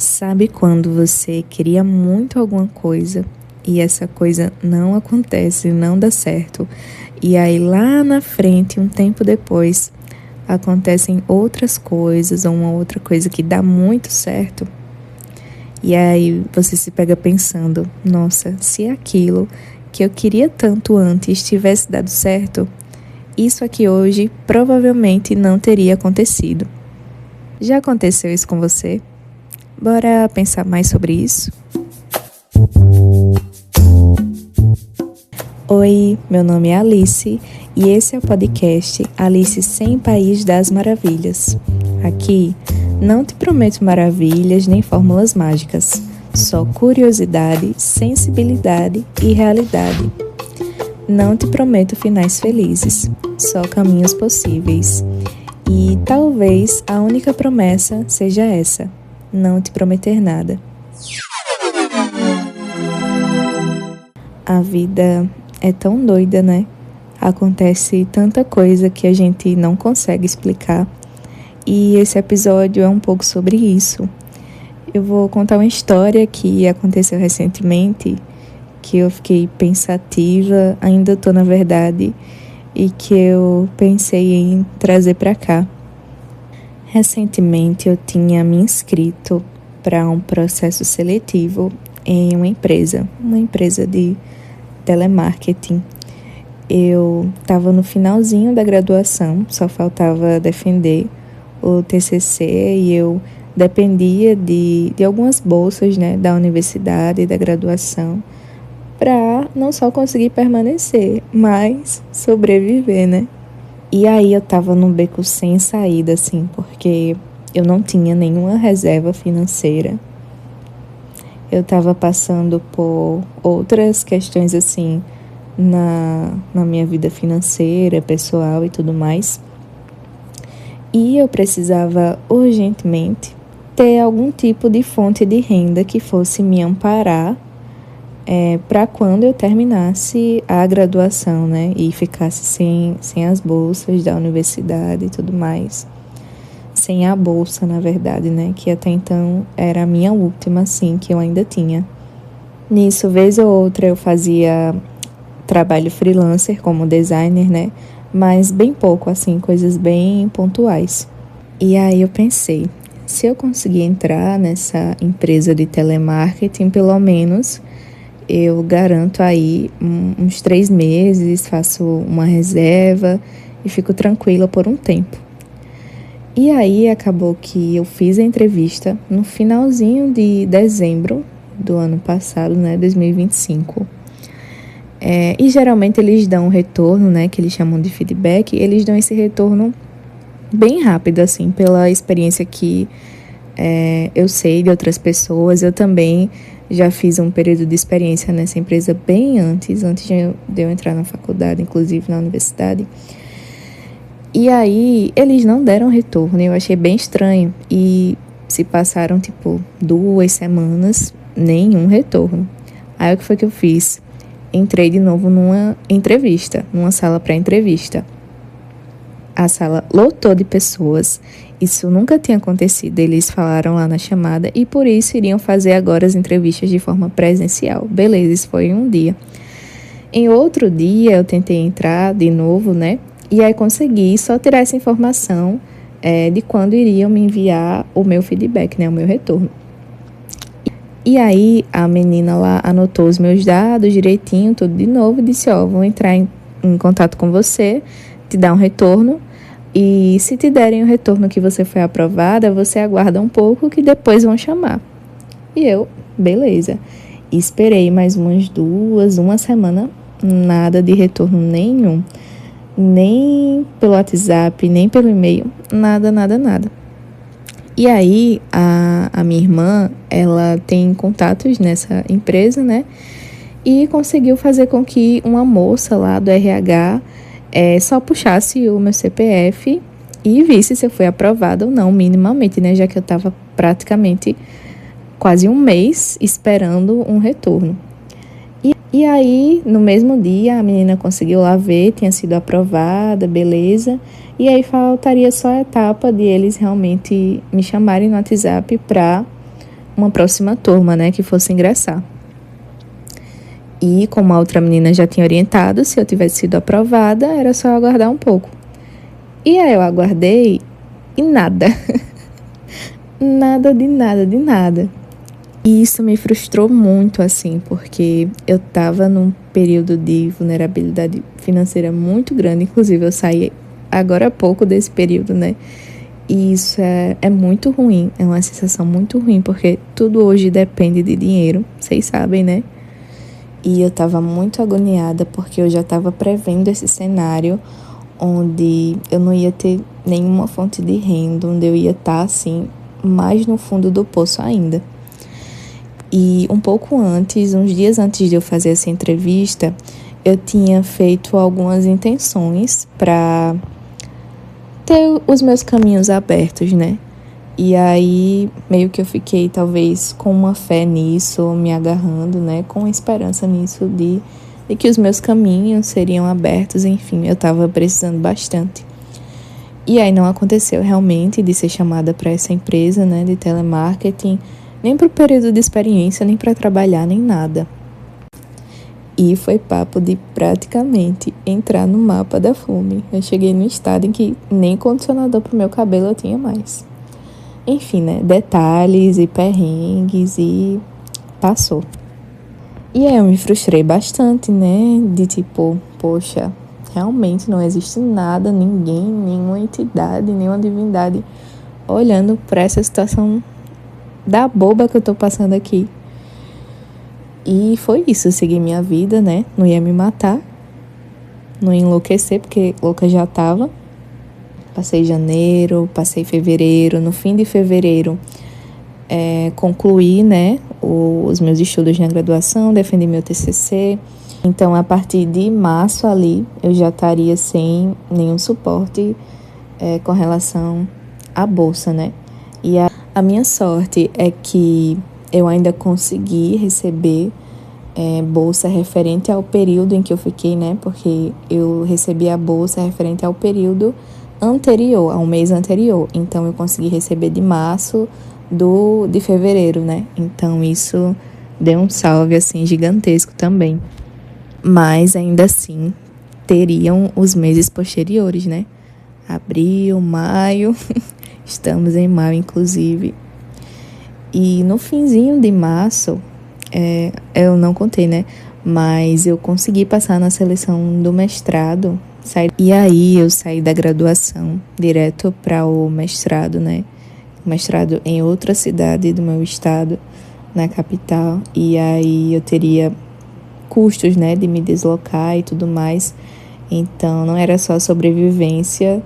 Sabe quando você queria muito alguma coisa e essa coisa não acontece, não dá certo, e aí lá na frente, um tempo depois, acontecem outras coisas ou uma outra coisa que dá muito certo? E aí você se pega pensando, nossa, se aquilo que eu queria tanto antes tivesse dado certo, isso aqui hoje provavelmente não teria acontecido. Já aconteceu isso com você? Bora pensar mais sobre isso? Oi, meu nome é Alice e esse é o podcast Alice sem País das Maravilhas. Aqui não te prometo maravilhas nem fórmulas mágicas, só curiosidade, sensibilidade e realidade. Não te prometo finais felizes, só caminhos possíveis. E talvez a única promessa seja essa: não te prometer nada. A vida é tão doida, né? Acontece tanta coisa que a gente não consegue explicar. E esse episódio é um pouco sobre isso. Eu vou contar uma história que aconteceu recentemente, que eu fiquei pensativa, ainda tô na verdade, e que eu pensei em trazer para cá. Recentemente eu tinha me inscrito para um processo seletivo em uma empresa de telemarketing. Eu estava no finalzinho da graduação, só faltava defender o TCC e eu dependia de algumas bolsas, né, da universidade e da graduação para não só conseguir permanecer, mas sobreviver, né? E aí eu tava num beco sem saída, assim, porque eu não tinha nenhuma reserva financeira. Eu tava passando por outras questões, assim, na minha vida financeira, pessoal e tudo mais. E eu precisava urgentemente ter algum tipo de fonte de renda que fosse me amparar para quando eu terminasse a graduação, né? E ficasse sem as bolsas da universidade e tudo mais. Sem a bolsa, na verdade, né? Que até então era a minha última, assim, que eu ainda tinha. Nisso, vez ou outra, eu fazia trabalho freelancer como designer, né? Mas bem pouco, assim, coisas bem pontuais. E aí eu pensei, se eu conseguir entrar nessa empresa de telemarketing, pelo menos eu garanto aí uns 3 meses, faço uma reserva e fico tranquila por um tempo. E aí acabou que eu fiz a entrevista no finalzinho de dezembro do ano passado, né, 2025. E geralmente eles dão um retorno, né, que eles chamam de feedback, eles dão esse retorno bem rápido, assim, pela experiência que eu sei de outras pessoas. Eu também já fiz um período de experiência nessa empresa bem antes de eu entrar na faculdade, inclusive na universidade. E aí, eles não deram retorno, eu achei bem estranho. E se passaram, 2 semanas, nenhum retorno. Aí, o que foi que eu fiz? Entrei de novo numa sala para entrevista. A sala lotou de pessoas. Isso nunca tinha acontecido, eles falaram lá na chamada, e por isso iriam fazer agora as entrevistas de forma presencial. Beleza, isso foi um dia. Em outro dia, eu tentei entrar de novo, né? E aí consegui só tirar essa informação de quando iriam me enviar o meu feedback, né? O meu retorno. E aí a menina lá anotou os meus dados direitinho, tudo de novo, e disse, vou entrar em contato com você, te dar um retorno. E se te derem o retorno que você foi aprovada, você aguarda um pouco que depois vão chamar. E eu, beleza. E esperei mais uma semana, nada de retorno nenhum. Nem pelo WhatsApp, nem pelo e-mail, nada. E aí, a minha irmã, ela tem contatos nessa empresa, né? E conseguiu fazer com que uma moça lá do RH só puxasse o meu CPF e visse se eu fui aprovada ou não, minimamente, né? Já que eu estava praticamente quase um mês esperando um retorno. E aí, no mesmo dia, a menina conseguiu lá ver, tinha sido aprovada, beleza. E aí faltaria só a etapa de eles realmente me chamarem no WhatsApp para uma próxima turma, né, que fosse ingressar. E como a outra menina já tinha orientado, se eu tivesse sido aprovada, era só aguardar um pouco. E aí eu aguardei e nada. Nada de nada de nada. E isso me frustrou muito, assim, porque eu tava num período de vulnerabilidade financeira muito grande. Inclusive, eu saí agora há pouco desse período, né? E isso é muito ruim, é uma sensação muito ruim, porque tudo hoje depende de dinheiro, vocês sabem, né? E eu tava muito agoniada, porque eu já tava prevendo esse cenário onde eu não ia ter nenhuma fonte de renda, onde eu ia estar, assim, mais no fundo do poço ainda. E um pouco antes, uns dias antes de eu fazer essa entrevista, eu tinha feito algumas intenções para ter os meus caminhos abertos, né? E aí, meio que eu fiquei, talvez, com uma fé nisso, me agarrando, né? Com esperança nisso de que os meus caminhos seriam abertos, enfim, eu tava precisando bastante. E aí não aconteceu realmente de ser chamada para essa empresa, né, de telemarketing, nem para o período de experiência, nem para trabalhar, nem nada. E foi papo de praticamente entrar no mapa da fome. Eu cheguei num estado em que nem condicionador pro meu cabelo eu tinha mais. Enfim, né, detalhes e perrengues e passou. E aí eu me frustrei bastante, né, de tipo, poxa, realmente não existe nada, ninguém, nenhuma entidade, nenhuma divindade olhando para essa situação da boba que eu tô passando aqui. E foi isso, eu segui minha vida, né? Não ia me matar, não ia enlouquecer, porque louca já tava. Passei janeiro, passei fevereiro, no fim de fevereiro concluí, né, os meus estudos na graduação, defendi meu TCC. Então, a partir de março ali, eu já estaria sem nenhum suporte com relação à bolsa, né? E a minha sorte é que eu ainda consegui receber bolsa referente ao período em que eu fiquei, né? Porque eu recebi a bolsa referente ao período anterior, ao mês anterior. Então, eu consegui receber de março de fevereiro, né? Então, isso deu um salve, assim, gigantesco também. Mas, ainda assim, teriam os meses posteriores, né? Abril, maio, estamos em maio, inclusive. E no finzinho de março, eu não contei, né? Mas eu consegui passar na seleção do mestrado. E aí eu saí da graduação direto para o mestrado, né? Mestrado em outra cidade do meu estado, na capital. E aí eu teria custos, né? De me deslocar e tudo mais. Então não era só sobrevivência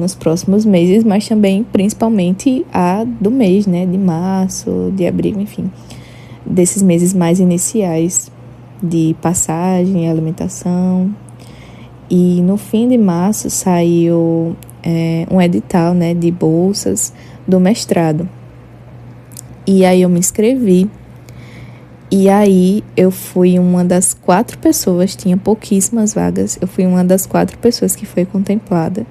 nos próximos meses, mas também, principalmente, a do mês, né? De março, de abril, enfim. Desses meses mais iniciais de passagem, alimentação. E no fim de março saiu um edital, né, de bolsas do mestrado. E aí eu me inscrevi. E aí eu fui uma das 4 pessoas, tinha pouquíssimas vagas, eu fui uma das 4 pessoas que foi contemplada.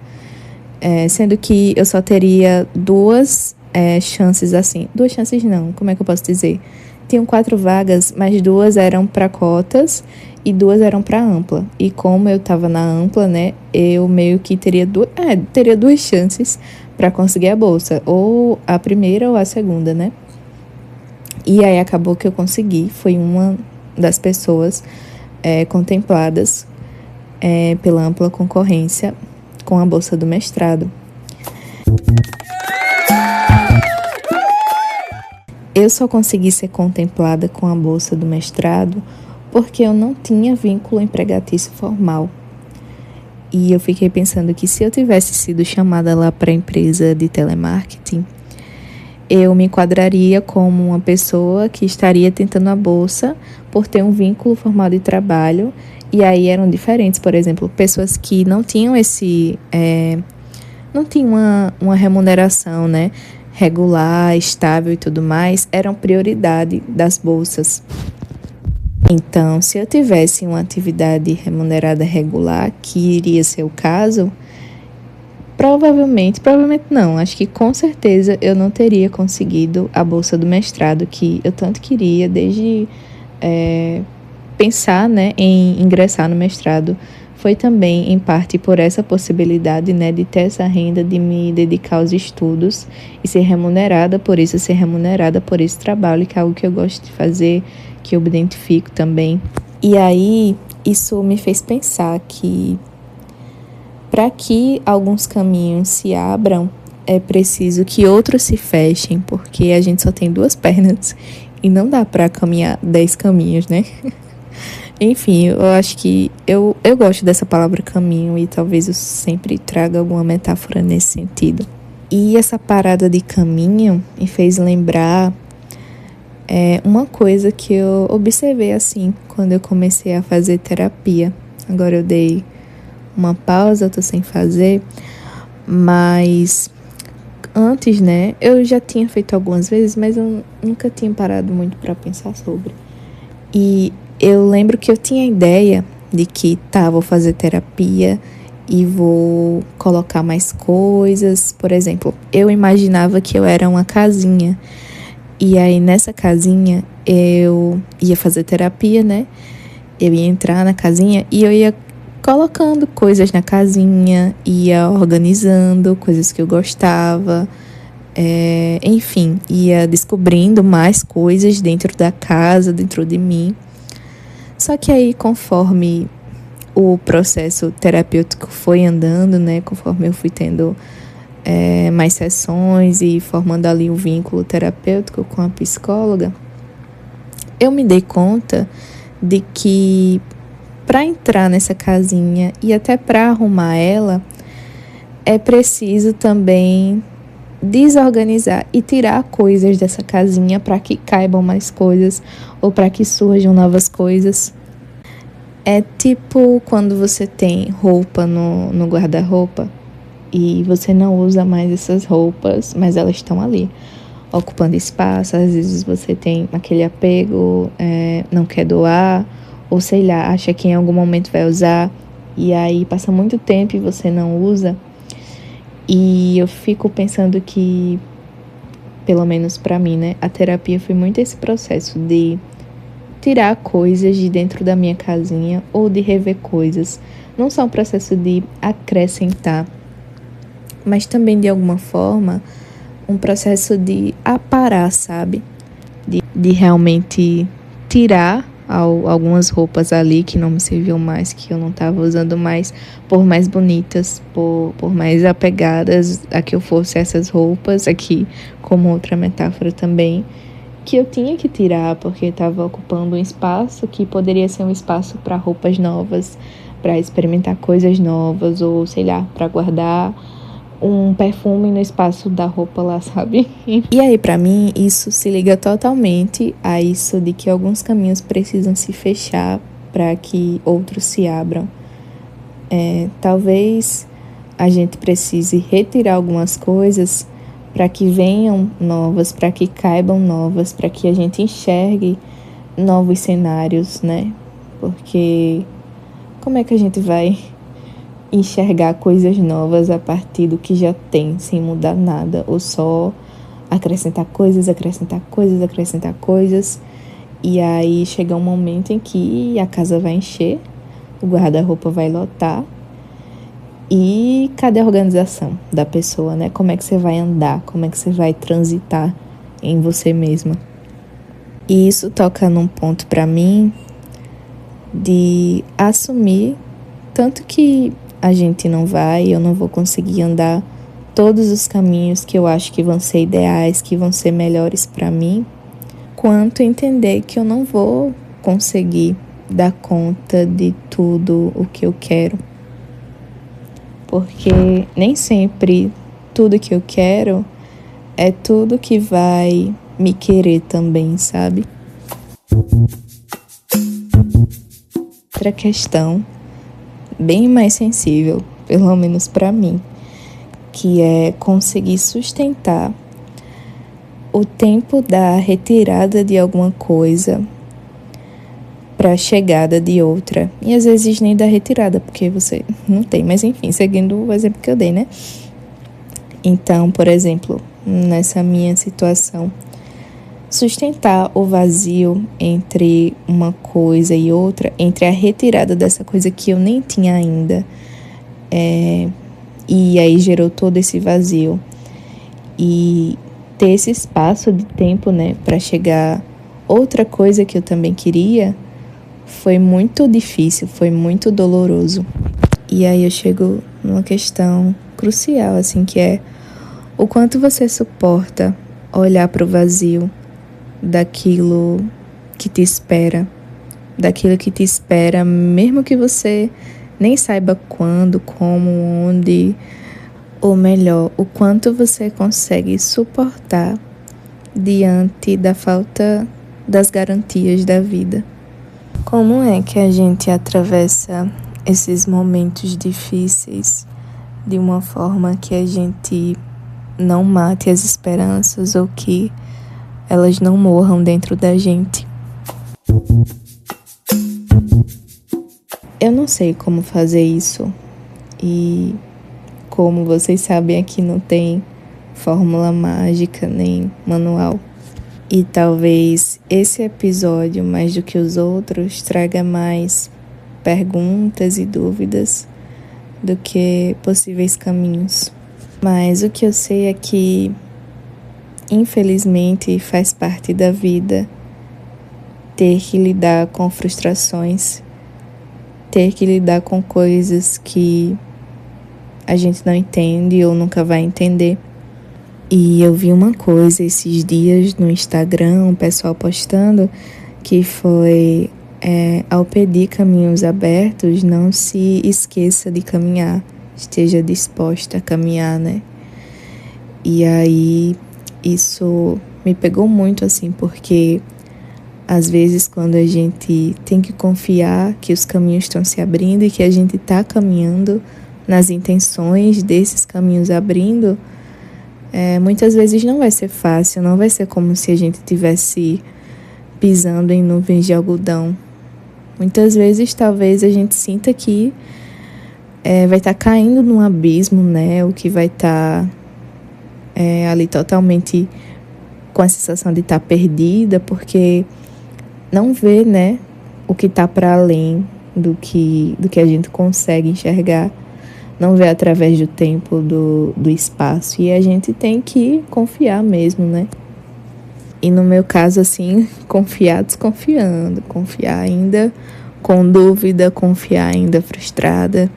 Sendo que eu só teria 2 chances, assim. 2 chances não, como é que eu posso dizer? Tinham 4 vagas, mas 2 eram para cotas e 2 eram para ampla. E como eu estava na ampla, né, eu meio que teria 2 chances para conseguir a bolsa. Ou a primeira ou a segunda, né? E aí acabou que eu consegui. Foi uma das pessoas contempladas pela ampla concorrência com a bolsa do mestrado. Eu só consegui ser contemplada com a bolsa do mestrado porque eu não tinha vínculo empregatício formal. E eu fiquei pensando que se eu tivesse sido chamada lá para a empresa de telemarketing, eu me enquadraria como uma pessoa que estaria tentando a bolsa por ter um vínculo formal de trabalho. E aí eram diferentes, por exemplo, pessoas que não tinham não tinham uma remuneração, né, regular, estável e tudo mais, eram prioridade das bolsas. Então, se eu tivesse uma atividade remunerada regular, que iria ser o caso, provavelmente não, acho que com certeza eu não teria conseguido a bolsa do mestrado que eu tanto queria desde pensar, né, em ingressar no mestrado. Foi também, em parte, por essa possibilidade, né, de ter essa renda, de me dedicar aos estudos e ser remunerada por isso, ser remunerada por esse trabalho, que é algo que eu gosto de fazer, que eu me identifico também. E aí, isso me fez pensar que, para que alguns caminhos se abram, é preciso que outros se fechem, porque a gente só tem 2 pernas e não dá para caminhar 10 caminhos, né? Enfim, eu acho que eu gosto dessa palavra caminho e talvez eu sempre traga alguma metáfora nesse sentido. E essa parada de caminho me fez lembrar uma coisa que eu observei assim quando eu comecei a fazer terapia. Agora eu dei uma pausa, eu tô sem fazer, mas antes, né, eu já tinha feito algumas vezes, mas eu nunca tinha parado muito para pensar sobre. E eu lembro que eu tinha a ideia de que, vou fazer terapia e vou colocar mais coisas. Por exemplo, eu imaginava que eu era uma casinha. E aí, nessa casinha, eu ia fazer terapia, né? Eu ia entrar na casinha e eu ia colocando coisas na casinha, ia organizando coisas que eu gostava. Enfim, ia descobrindo mais coisas dentro da casa, dentro de mim. Só que aí, conforme o processo terapêutico foi andando, né, conforme eu fui tendo mais sessões e formando ali um vínculo terapêutico com a psicóloga, eu me dei conta de que para entrar nessa casinha e até para arrumar ela, é preciso também desorganizar e tirar coisas dessa casinha para que caibam mais coisas ou para que surjam novas coisas. É tipo quando você tem roupa no guarda-roupa e você não usa mais essas roupas, mas elas estão ali, ocupando espaço. Às vezes você tem aquele apego, não quer doar, ou sei lá, acha que em algum momento vai usar, e aí passa muito tempo e você não usa. E eu fico pensando que, pelo menos pra mim, né, a terapia foi muito esse processo de tirar coisas de dentro da minha casinha ou de rever coisas. Não só um processo de acrescentar, mas também, de alguma forma, um processo de aparar, sabe? De realmente tirar algumas roupas ali que não me serviam mais, que eu não estava usando mais, por mais bonitas, por mais apegadas a que eu fosse essas roupas, aqui como outra metáfora também, que eu tinha que tirar porque estava ocupando um espaço que poderia ser um espaço para roupas novas, para experimentar coisas novas, ou sei lá, para guardar um perfume no espaço da roupa lá, sabe? E aí, pra mim, isso se liga totalmente a isso de que alguns caminhos precisam se fechar para que outros se abram. Talvez a gente precise retirar algumas coisas para que venham novas, para que caibam novas, para que a gente enxergue novos cenários, né? Porque como é que a gente vai enxergar coisas novas a partir do que já tem, sem mudar nada, ou só acrescentar coisas, e aí chega um momento em que a casa vai encher, o guarda-roupa vai lotar, e cadê a organização da pessoa, né? Como é que você vai andar, como é que você vai transitar em você mesma? E isso toca num ponto pra mim de assumir tanto que eu não vou conseguir andar todos os caminhos que eu acho que vão ser ideais, que vão ser melhores para mim, quanto entender que eu não vou conseguir dar conta de tudo o que eu quero. Porque nem sempre tudo que eu quero é tudo que vai me querer também, sabe? Outra questão bem mais sensível, pelo menos para mim, que é conseguir sustentar o tempo da retirada de alguma coisa para a chegada de outra. E às vezes nem da retirada, porque você não tem, mas enfim, seguindo o exemplo que eu dei, né? Então, por exemplo, nessa minha situação, sustentar o vazio entre uma coisa e outra, entre a retirada dessa coisa que eu nem tinha ainda, e aí gerou todo esse vazio, e ter esse espaço de tempo, né, para chegar outra coisa que eu também queria, foi muito difícil, foi muito doloroso. E aí eu chego numa questão crucial, assim, que é o quanto você suporta olhar para o vazio daquilo que te espera, mesmo que você nem saiba quando, como, onde, ou melhor, o quanto você consegue suportar diante da falta das garantias da vida. Como é que a gente atravessa esses momentos difíceis de uma forma que a gente não mate as esperanças ou que elas não morram dentro da gente? Eu não sei como fazer isso, e como vocês sabem, aqui não tem fórmula mágica nem manual. E talvez esse episódio, mais do que os outros, traga mais perguntas e dúvidas do que possíveis caminhos. Mas o que eu sei é que, infelizmente, faz parte da vida ter que lidar com frustrações, ter que lidar com coisas que a gente não entende ou nunca vai entender. E eu vi uma coisa esses dias no Instagram, o pessoal postando, que foi ao pedir caminhos abertos, não se esqueça de caminhar, esteja disposta a caminhar, né? E aí isso me pegou muito, assim, porque às vezes quando a gente tem que confiar que os caminhos estão se abrindo e que a gente está caminhando nas intenções desses caminhos abrindo, muitas vezes não vai ser fácil, não vai ser como se a gente estivesse pisando em nuvens de algodão. Muitas vezes talvez a gente sinta que vai estar caindo num abismo, né? O que vai estar ali totalmente com a sensação de estar perdida, porque não vê, né, o que está para além do que a gente consegue enxergar. Não vê através do tempo, do espaço. E a gente tem que confiar mesmo, né? E no meu caso, assim, confiar desconfiando. Confiar ainda com dúvida, confiar ainda frustrada.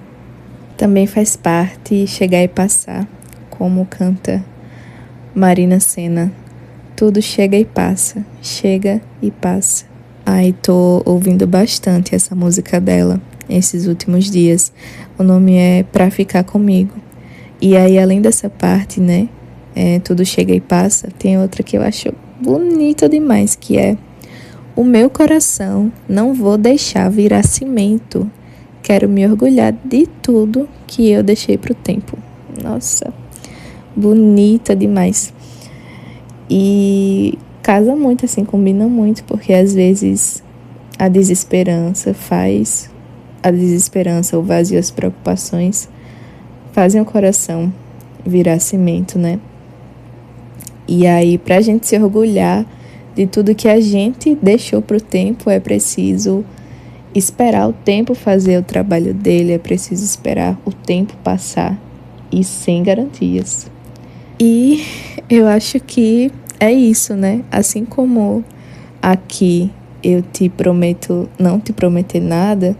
Também faz parte chegar e passar. Como canta Marina Sena. Tudo chega e passa. Chega e passa. Ai, tô ouvindo bastante essa música dela esses últimos dias. O nome é Pra Ficar Comigo. E aí, além dessa parte, né, tudo chega e passa, tem outra que eu acho bonita demais, que é: o meu coração não vou deixar virar cimento. Quero me orgulhar de tudo que eu deixei pro tempo. Nossa, bonita demais. E casa muito, assim, combina muito, porque às vezes a desesperança, o vazio, as preocupações fazem o coração virar cimento, né? E aí, pra gente se orgulhar de tudo que a gente deixou pro tempo, é preciso esperar o tempo fazer o trabalho dele, é preciso esperar o tempo passar e sem garantias. E eu acho que é isso, né? Assim como aqui eu te prometo não te prometer nada,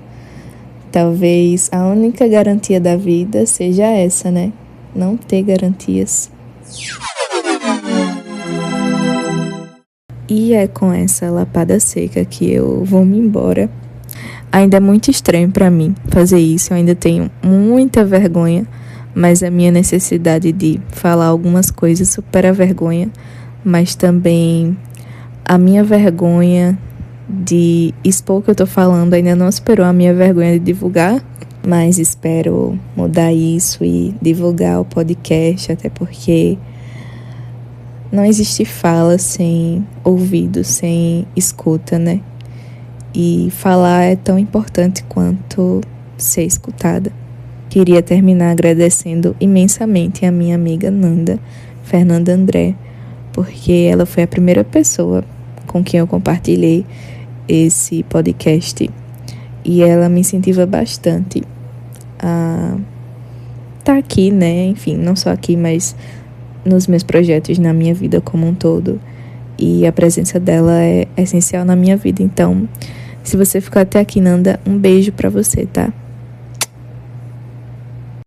talvez a única garantia da vida seja essa, né? Não ter garantias. E é com essa lapada seca que eu vou me embora. Ainda é muito estranho pra mim fazer isso, eu ainda tenho muita vergonha, mas a minha necessidade de falar algumas coisas supera a vergonha, mas também a minha vergonha de expor o que eu tô falando ainda não superou a minha vergonha de divulgar, mas espero mudar isso e divulgar o podcast, até porque não existe fala sem ouvido, sem escuta, né? E falar é tão importante quanto ser escutada. queria terminar agradecendo imensamente a minha amiga Nanda, Fernanda André, porque ela foi a primeira pessoa com quem eu compartilhei esse podcast e ela me incentiva bastante a estar aqui, né? Enfim, não só aqui, mas nos meus projetos, na minha vida como um todo. E a presença dela é essencial na minha vida. Então, se você ficou até aqui, Nanda, um beijo pra você, tá?